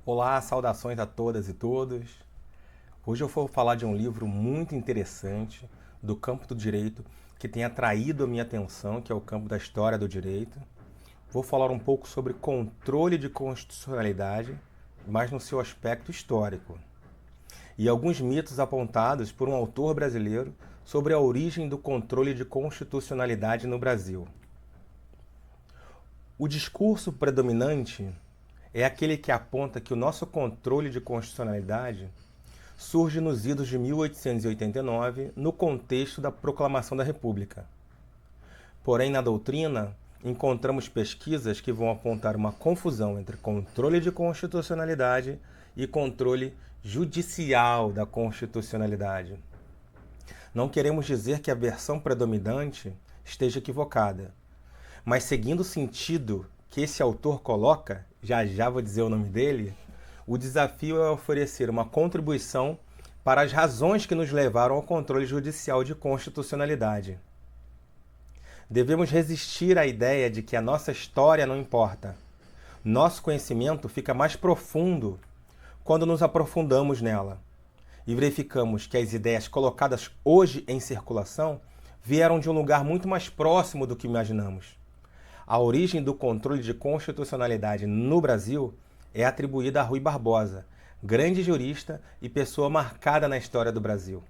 Olá, saudações a todas e todos. Hoje eu vou falar de um livro muito interessante do campo do direito que tem atraído a minha atenção, que é o campo da história do direito. Vou falar um pouco sobre controle de constitucionalidade, mas no seu aspecto histórico, e alguns mitos apontados por um autor brasileiro sobre a origem do controle de constitucionalidade no Brasil. O discurso predominante é aquele que aponta que o nosso controle de constitucionalidade surge nos idos de 1889, no contexto da Proclamação da República. Porém, na doutrina, encontramos pesquisas que vão apontar uma confusão entre controle de constitucionalidade e controle judicial da constitucionalidade. Não queremos dizer que a versão predominante esteja equivocada, mas seguindo o sentido que esse autor coloca, já vou dizer o nome dele, o desafio é oferecer uma contribuição para as razões que nos levaram ao controle judicial de constitucionalidade. Devemos resistir à ideia de que a nossa história não importa. Nosso conhecimento fica mais profundo quando nos aprofundamos nela e verificamos que as ideias colocadas hoje em circulação vieram de um lugar muito mais próximo do que imaginamos. A origem do controle de constitucionalidade no Brasil é atribuída a Rui Barbosa, grande jurista e pessoa marcada na história do Brasil.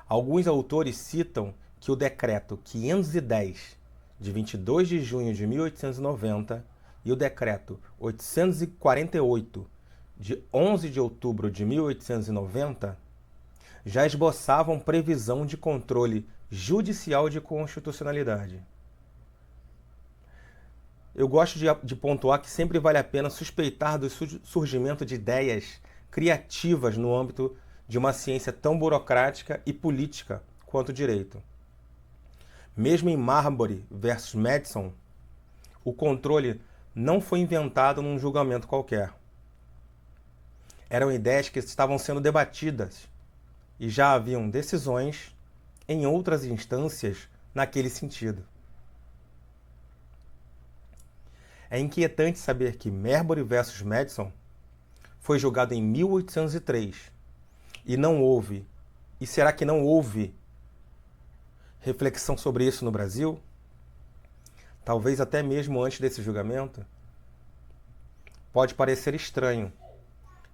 Alguns autores citam que o decreto 510, de 22 de junho de 1890, e o decreto 848, de 11 de outubro de 1890, já esboçavam previsão de controle judicial de constitucionalidade. Eu gosto de pontuar que sempre vale a pena suspeitar do surgimento de ideias criativas no âmbito de uma ciência tão burocrática e política quanto o direito. Mesmo em Marbury versus Madison, o controle não foi inventado num julgamento qualquer. Eram ideias que estavam sendo debatidas e já haviam decisões em outras instâncias naquele sentido. É inquietante saber que Marbury versus Madison foi julgado em 1803 e não houve, e será que não houve reflexão sobre isso no Brasil? Talvez até mesmo antes desse julgamento? Pode parecer estranho,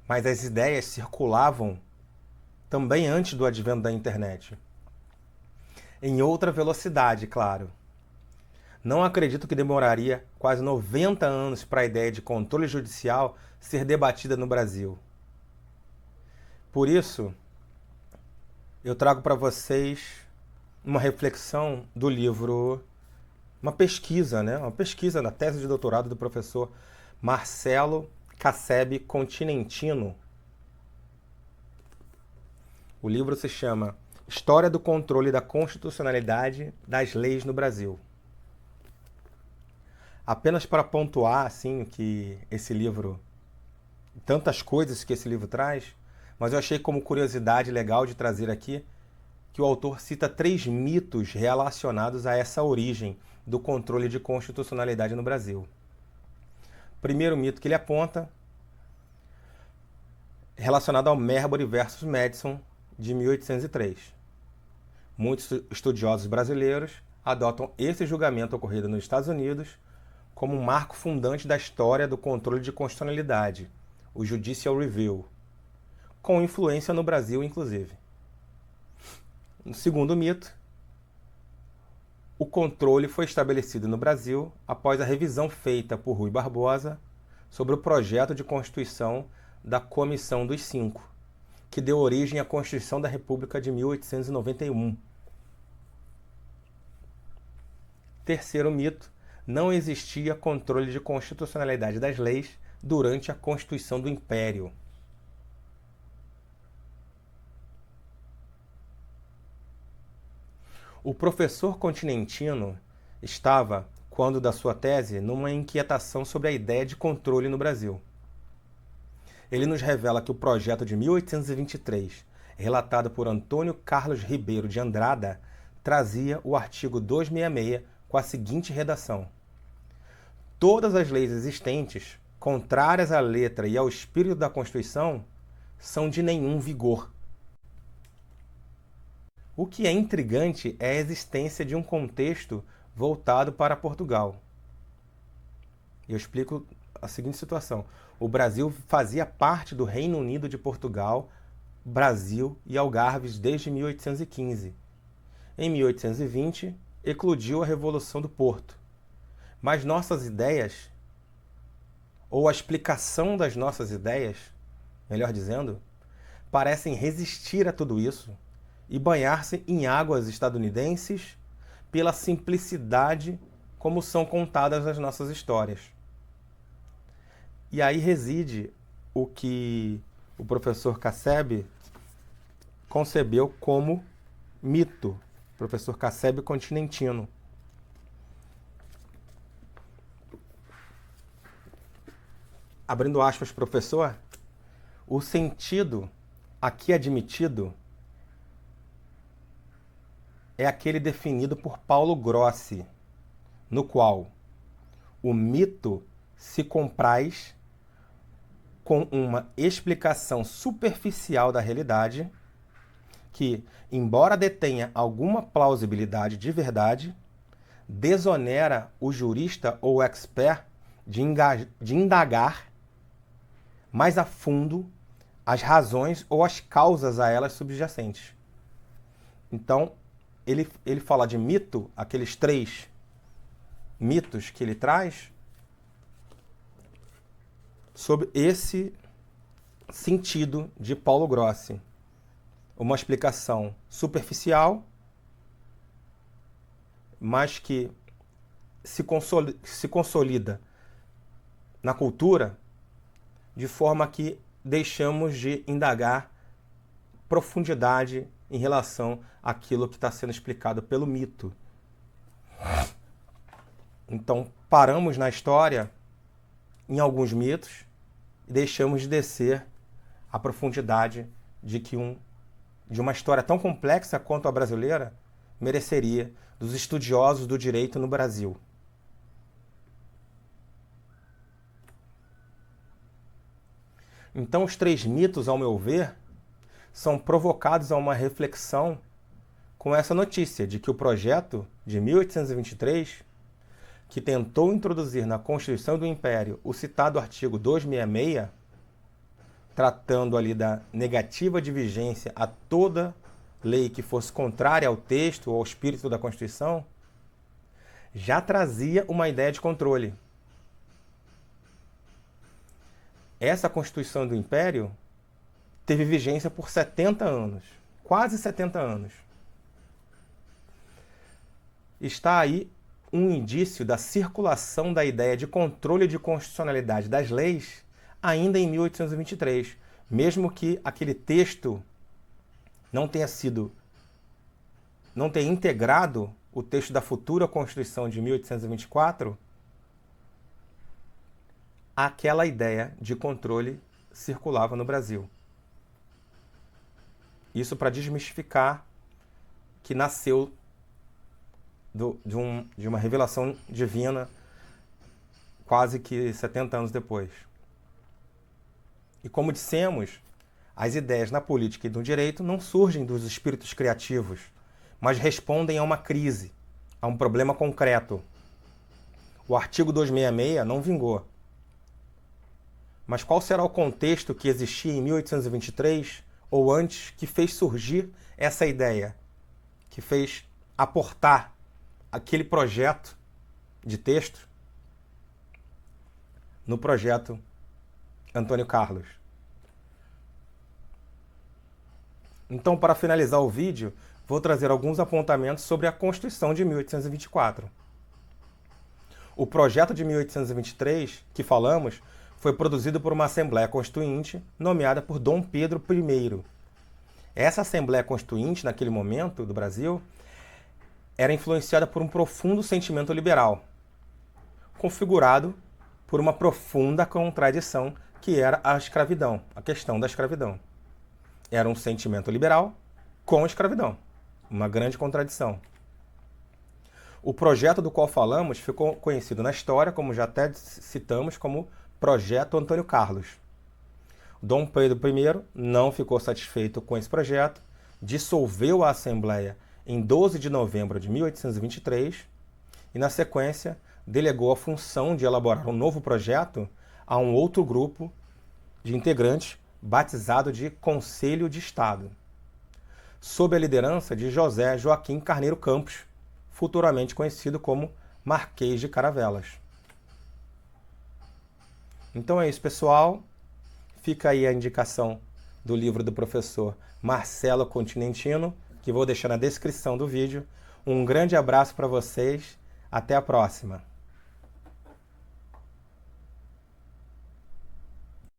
mas as ideias circulavam também antes do advento da internet. Em outra velocidade, claro. Não acredito que demoraria quase 90 anos para a ideia de controle judicial ser debatida no Brasil. Por isso, eu trago para vocês uma reflexão do livro, uma pesquisa da tese de doutorado do professor Marcelo Cassebe Continentino. O livro se chama História do Controle da Constitucionalidade das Leis no Brasil. Apenas para pontuar assim que esse livro, tantas coisas que esse livro traz, mas eu achei como curiosidade legal de trazer aqui que o autor cita 3 mitos relacionados a essa origem do controle de constitucionalidade no Brasil. Primeiro mito que ele aponta, relacionado ao Marbury versus Madison de 1803. Muitos estudiosos brasileiros adotam esse julgamento ocorrido nos Estados Unidos como um marco fundante da história do controle de constitucionalidade, o Judicial Review, com influência no Brasil, inclusive. No segundo mito, o controle foi estabelecido no Brasil após a revisão feita por Rui Barbosa sobre o projeto de Constituição da Comissão dos Cinco, que deu origem à Constituição da República de 1891. Terceiro mito, não existia controle de constitucionalidade das leis durante a Constituição do Império. O professor Continentino estava, quando da sua tese, numa inquietação sobre a ideia de controle no Brasil. Ele nos revela que o projeto de 1823, relatado por Antônio Carlos Ribeiro de Andrada, trazia o artigo 266 com a seguinte redação: todas as leis existentes contrárias à letra e ao espírito da Constituição, são de nenhum vigor. O que é intrigante é a existência de um contexto voltado para Portugal. Eu explico a seguinte situação. O Brasil fazia parte do Reino Unido de Portugal, Brasil e Algarves desde 1815. Em 1820, eclodiu a Revolução do Porto. Mas nossas ideias, ou a explicação das nossas ideias, melhor dizendo, parecem resistir a tudo isso e banhar-se em águas estadunidenses pela simplicidade como são contadas as nossas histórias. E aí reside o que o professor Casseb concebeu como mito, professor Casseb Continentino. Abrindo aspas, professor, o sentido aqui admitido é aquele definido por Paulo Grossi, no qual o mito se compraz com uma explicação superficial da realidade que, embora detenha alguma plausibilidade de verdade, desonera o jurista ou expert de indagar mais a fundo as razões ou as causas a elas subjacentes. Então, ele fala de mito, aqueles 3 mitos que ele traz, sob esse sentido de Paulo Grossi. Uma explicação superficial, mas que se consolida na cultura de forma que deixamos de indagar profundidade em relação àquilo que está sendo explicado pelo mito. Então, paramos na história, em alguns mitos, e deixamos de descer a profundidade de uma história tão complexa quanto a brasileira mereceria dos estudiosos do direito no Brasil. Então, os 3 mitos, ao meu ver, são provocados a uma reflexão com essa notícia de que o projeto de 1823, que tentou introduzir na Constituição do Império o citado artigo 266, tratando ali da negativa de vigência a toda lei que fosse contrária ao texto ou ao espírito da Constituição, já trazia uma ideia de controle. Essa Constituição do Império teve vigência por 70 anos, quase 70 anos. Está aí um indício da circulação da ideia de controle de constitucionalidade das leis ainda em 1823, mesmo que aquele texto não tenha integrado o texto da futura Constituição de 1824, aquela ideia de controle circulava no Brasil. Isso para desmistificar que nasceu de uma revelação divina quase que 70 anos depois. E como dissemos, as ideias na política e no direito não surgem dos espíritos criativos, mas respondem a uma crise, a um problema concreto. O artigo 266 não vingou. Mas qual será o contexto que existia em 1823 ou antes que fez surgir essa ideia, que fez aportar aquele projeto de texto no projeto Antônio Carlos? Então, para finalizar o vídeo, vou trazer alguns apontamentos sobre a Constituição de 1824. O projeto de 1823, que falamos, foi produzido por uma Assembleia Constituinte nomeada por Dom Pedro I. Essa Assembleia Constituinte, naquele momento do Brasil, era influenciada por um profundo sentimento liberal, configurado por uma profunda contradição que era a escravidão, a questão da escravidão. Era um sentimento liberal com escravidão, uma grande contradição. O projeto do qual falamos ficou conhecido na história, como já até citamos, como Projeto Antônio Carlos. Dom Pedro I não ficou satisfeito com esse projeto, dissolveu a Assembleia em 12 de novembro de 1823 e, na sequência, delegou a função de elaborar um novo projeto a um outro grupo de integrantes batizado de Conselho de Estado, sob a liderança de José Joaquim Carneiro Campos, futuramente conhecido como Marquês de Caravelas. Então é isso, pessoal. Fica aí a indicação do livro do professor Marcelo Continentino, que vou deixar na descrição do vídeo. Um grande abraço para vocês. Até a próxima.